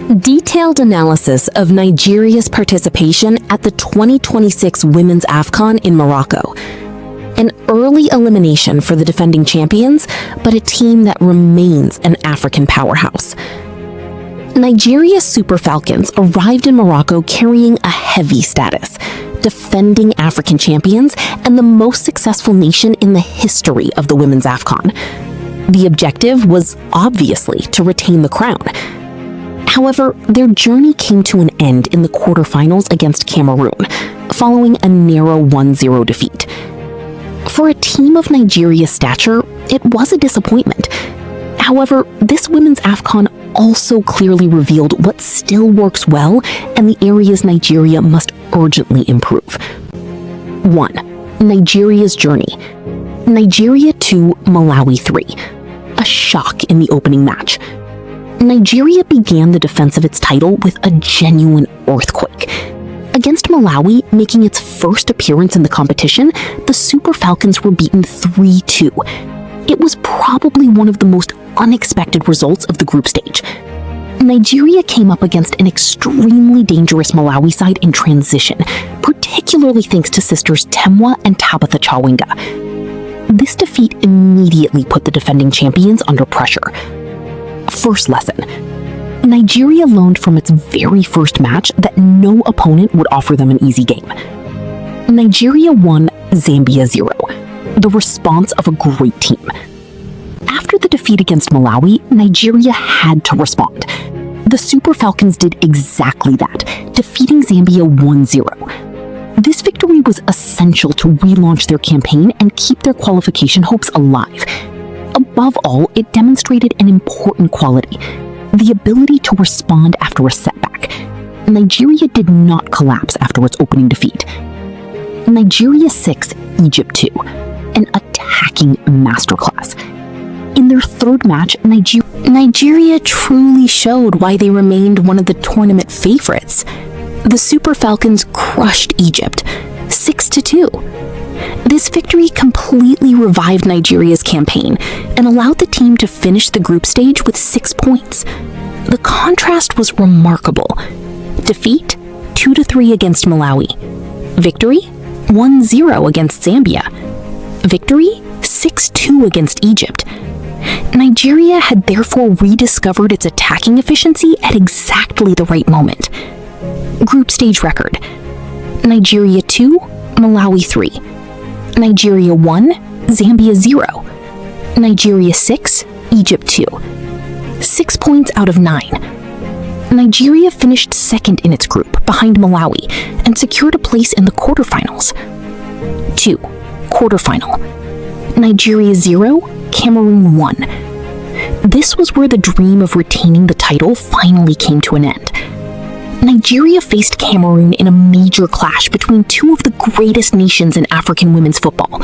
Detailed analysis of Nigeria's participation at the 2026 Women's Afcon in Morocco. An early elimination for the defending champions, but a team that remains an African powerhouse. Nigeria's Super Falcons arrived in Morocco carrying a heavy status, defending African champions and the most successful nation in the history of the Women's Afcon. The objective was obviously to retain the crown. However, their journey came to an end in the quarterfinals against Cameroon, following a narrow 1-0 defeat. For a team of Nigeria's stature, it was a disappointment. However, this Women's Afcon also clearly revealed what still works well and the areas Nigeria must urgently improve. 1. Nigeria's journey. Nigeria 2, Malawi 3. A shock in the opening match. Nigeria began the defense of its title with a genuine earthquake. Against Malawi, making its first appearance in the competition, the Super Falcons were beaten 3-2. It was probably one of the most unexpected results of the group stage. Nigeria came up against an extremely dangerous Malawi side in transition, particularly thanks to sisters Temwa and Tabitha Chawinga. This defeat immediately put the defending champions under pressure. First lesson. Nigeria learned from its very first match that no opponent would offer them an easy game. Nigeria won, Zambia 0, the response of a great team. After the defeat against Malawi, Nigeria had to respond. The Super Falcons did exactly that, defeating Zambia 1-0. This victory was essential to relaunch their campaign and keep their qualification hopes alive. Above all, it demonstrated an important quality: the ability to respond after a setback. Nigeria did not collapse after its opening defeat. Nigeria 6, Egypt 2, an attacking masterclass. In their third match, Nigeria truly showed why they remained one of the tournament favorites. The Super Falcons crushed Egypt, 6-2. This victory completely revived Nigeria's campaign and allowed the team to finish the group stage with 6 points. The contrast was remarkable. Defeat, 2-3 against Malawi. Victory, 1-0 against Zambia. Victory, 6-2 against Egypt. Nigeria had therefore rediscovered its attacking efficiency at exactly the right moment. Group stage record: Nigeria 2, Malawi 3. Nigeria 1, Zambia 0. Nigeria 6, Egypt 2. 6 points out of 9. Nigeria finished second in its group, behind Malawi, and secured a place in the quarterfinals. 2. Quarterfinal. Nigeria 0, Cameroon 1. This was where the dream of retaining the title finally came to an end. Nigeria faced Cameroon in a major clash between two of the greatest nations in African women's football.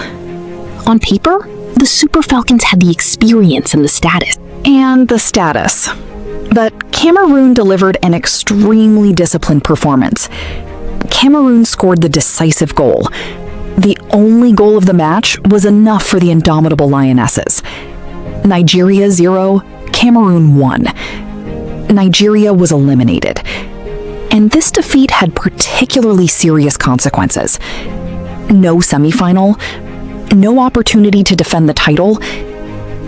On paper, the Super Falcons had the experience and the status. But Cameroon delivered an extremely disciplined performance. Cameroon scored the decisive goal. The only goal of the match was enough for the indomitable Lionesses. Nigeria 0, Cameroon 1. Nigeria was eliminated. And this defeat had particularly serious consequences. No semifinal, no opportunity to defend the title,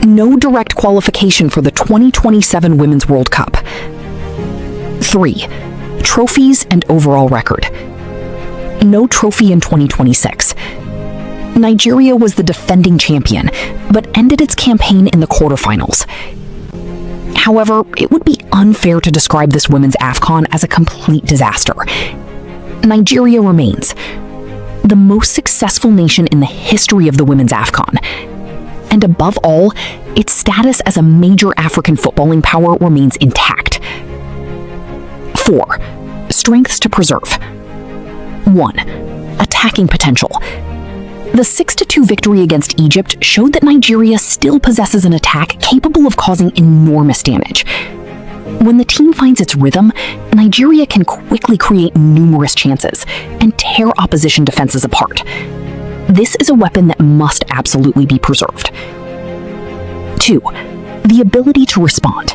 no direct qualification for the 2027 Women's World Cup. 3. Trophies and overall record. No trophy in 2026. Nigeria was the defending champion, but ended its campaign in the quarterfinals. However, it would be unfair to describe this Women's Afcon as a complete disaster. Nigeria remains the most successful nation in the history of the Women's Afcon. And above all, its status as a major African footballing power remains intact. 4. Strengths to preserve. 1. Attacking potential. The 6-2 victory against Egypt showed that Nigeria still possesses an attack capable of causing enormous damage. When the team finds its rhythm, Nigeria can quickly create numerous chances and tear opposition defenses apart. This is a weapon that must absolutely be preserved. 2. The ability to respond.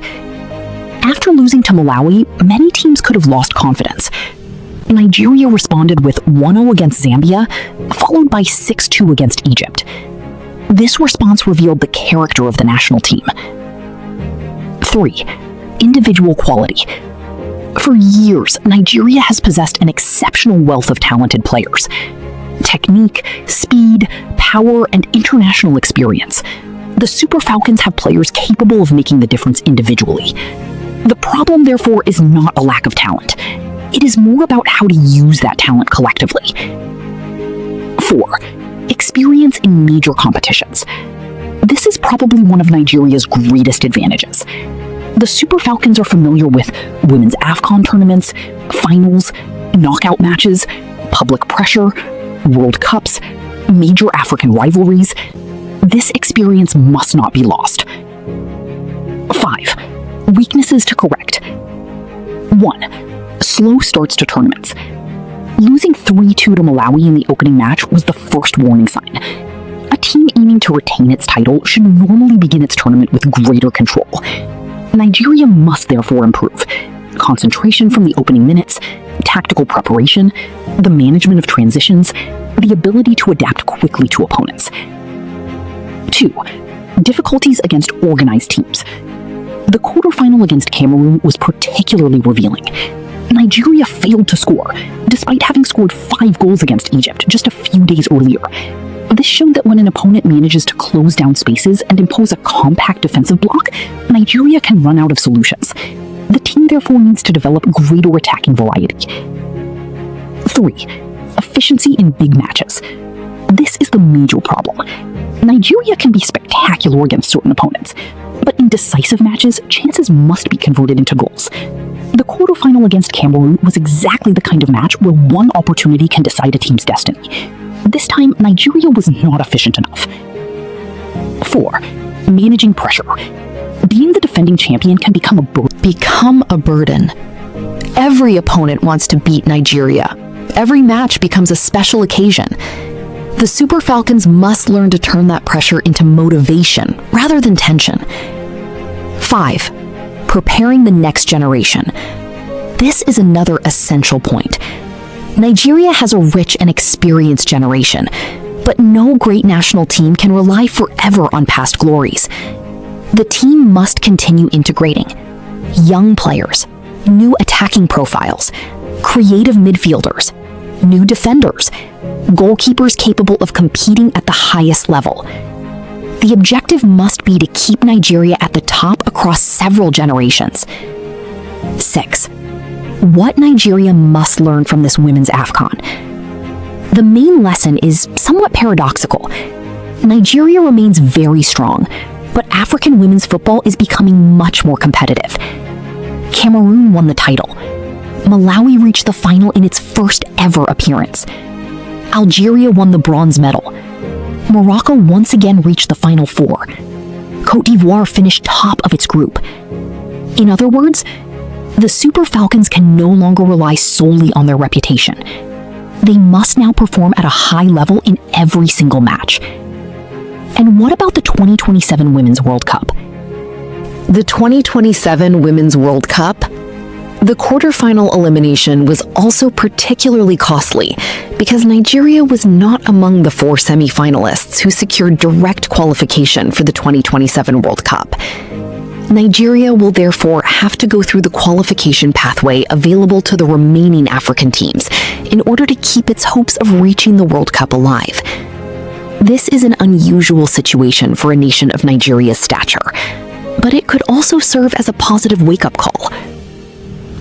After losing to Malawi, many teams could have lost confidence. Nigeria responded with 1-0 against Zambia, followed by 6-2 against Egypt. This response revealed the character of the national team. 3. Individual quality. For years, Nigeria has possessed an exceptional wealth of talented players. Technique, speed, power, and international experience. The Super Falcons have players capable of making the difference individually. The problem, therefore, is not a lack of talent. It is more about how to use that talent collectively. 4. Experience in major competitions. This is probably one of Nigeria's greatest advantages. The Super Falcons are familiar with women's Afcon tournaments, finals, knockout matches, public pressure, World Cups, major African rivalries. This experience must not be lost. 5. Weaknesses to correct. 1. Slow starts to tournaments. Losing 3-2 to Malawi in the opening match was the first warning sign. A team aiming to retain its title should normally begin its tournament with greater control. Nigeria must therefore improve concentration from the opening minutes, tactical preparation, the management of transitions, the ability to adapt quickly to opponents. 2. Difficulties against organized teams. The quarterfinal against Cameroon was particularly revealing. Nigeria failed to score, despite having scored 5 goals against Egypt just a few days earlier. This showed that when an opponent manages to close down spaces and impose a compact defensive block, Nigeria can run out of solutions. The team therefore needs to develop greater attacking variety. 3. Efficiency in big matches. This is the major problem. Nigeria can be spectacular against certain opponents, but in decisive matches, chances must be converted into goals. The quarterfinal against Cameroon was exactly the kind of match where one opportunity can decide a team's destiny. This time, Nigeria was not efficient enough. 4. Managing pressure. Being the defending champion can become a burden. Every opponent wants to beat Nigeria. Every match becomes a special occasion. The Super Falcons must learn to turn that pressure into motivation rather than tension. 5. Preparing the next generation. This is another essential point. Nigeria has a rich and experienced generation, but no great national team can rely forever on past glories. The team must continue integrating young players, new attacking profiles, creative midfielders, new defenders, goalkeepers capable of competing at the highest level. The objective must be to keep Nigeria at the top across several generations. 6. What Nigeria must learn from this women's Afcon. The main lesson is somewhat paradoxical. Nigeria remains very strong, but African women's football is becoming much more competitive. Cameroon won the title. Malawi reached the final in its first ever appearance. Algeria won the bronze medal. Morocco once again reached the Final Four. Côte d'Ivoire finished top of its group. In other words, the Super Falcons can no longer rely solely on their reputation. They must now perform at a high level in every single match. And what about the 2027 Women's World Cup? The 2027 Women's World Cup? The quarterfinal elimination was also particularly costly because Nigeria was not among the 4 semi-finalists who secured direct qualification for the 2027 World Cup. Nigeria will therefore have to go through the qualification pathway available to the remaining African teams in order to keep its hopes of reaching the World Cup alive. This is an unusual situation for a nation of Nigeria's stature, but it could also serve as a positive wake-up call.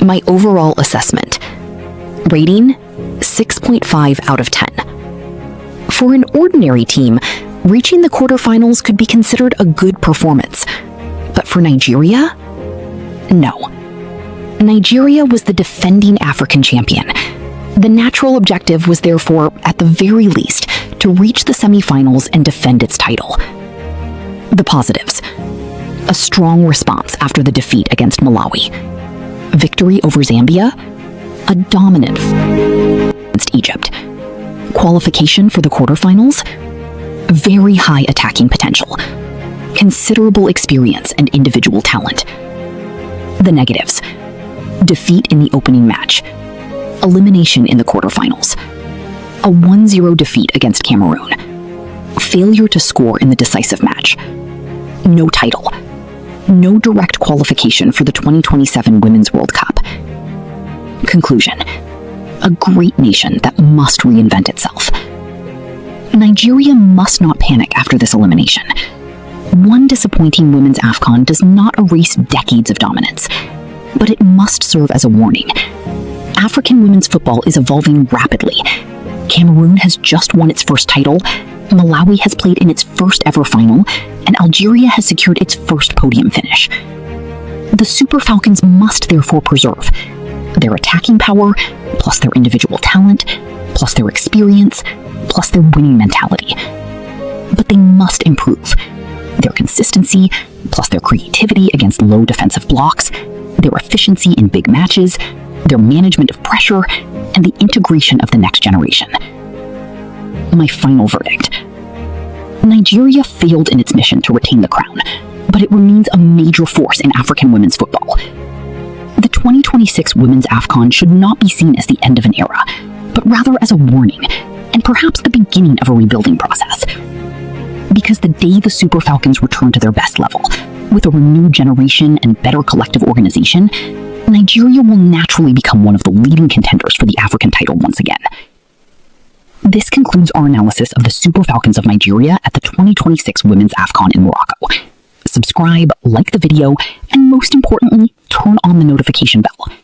My overall assessment. Rating, 6.5 out of 10. For an ordinary team, reaching the quarterfinals could be considered a good performance. But for Nigeria? No. Nigeria was the defending African champion. The natural objective was therefore, at the very least, to reach the semi-finals and defend its title. The positives. A strong response after the defeat against Malawi. Victory over Zambia. A dominant against Egypt. Qualification for the quarterfinals. Very high attacking potential. Considerable experience and individual talent. The negatives: defeat in the opening match, elimination in the quarterfinals, a 1-0 defeat against Cameroon, failure to score in the decisive match, no title, no direct qualification for the 2027 Women's World Cup. Conclusion: a great nation that must reinvent itself. Nigeria must not panic after this elimination. One disappointing women's Afcon does not erase decades of dominance, but it must serve as a warning. African women's football is evolving rapidly. Cameroon has just won its first title, Malawi has played in its first ever final, and Algeria has secured its first podium finish. The Super Falcons must therefore preserve their attacking power, plus their individual talent, plus their experience, plus their winning mentality. But they must improve their consistency, plus their creativity against low defensive blocks, their efficiency in big matches, their management of pressure, and the integration of the next generation. My final verdict: Nigeria failed in its mission to retain the crown, but it remains a major force in African women's football. The 2026 Women's Afcon should not be seen as the end of an era, but rather as a warning, and perhaps the beginning of a rebuilding process. Because the day the Super Falcons return to their best level, with a renewed generation and better collective organization, Nigeria will naturally become one of the leading contenders for the African title once again. This concludes our analysis of the Super Falcons of Nigeria at the 2026 Women's Afcon in Morocco. Subscribe, like the video, and most importantly, turn on the notification bell.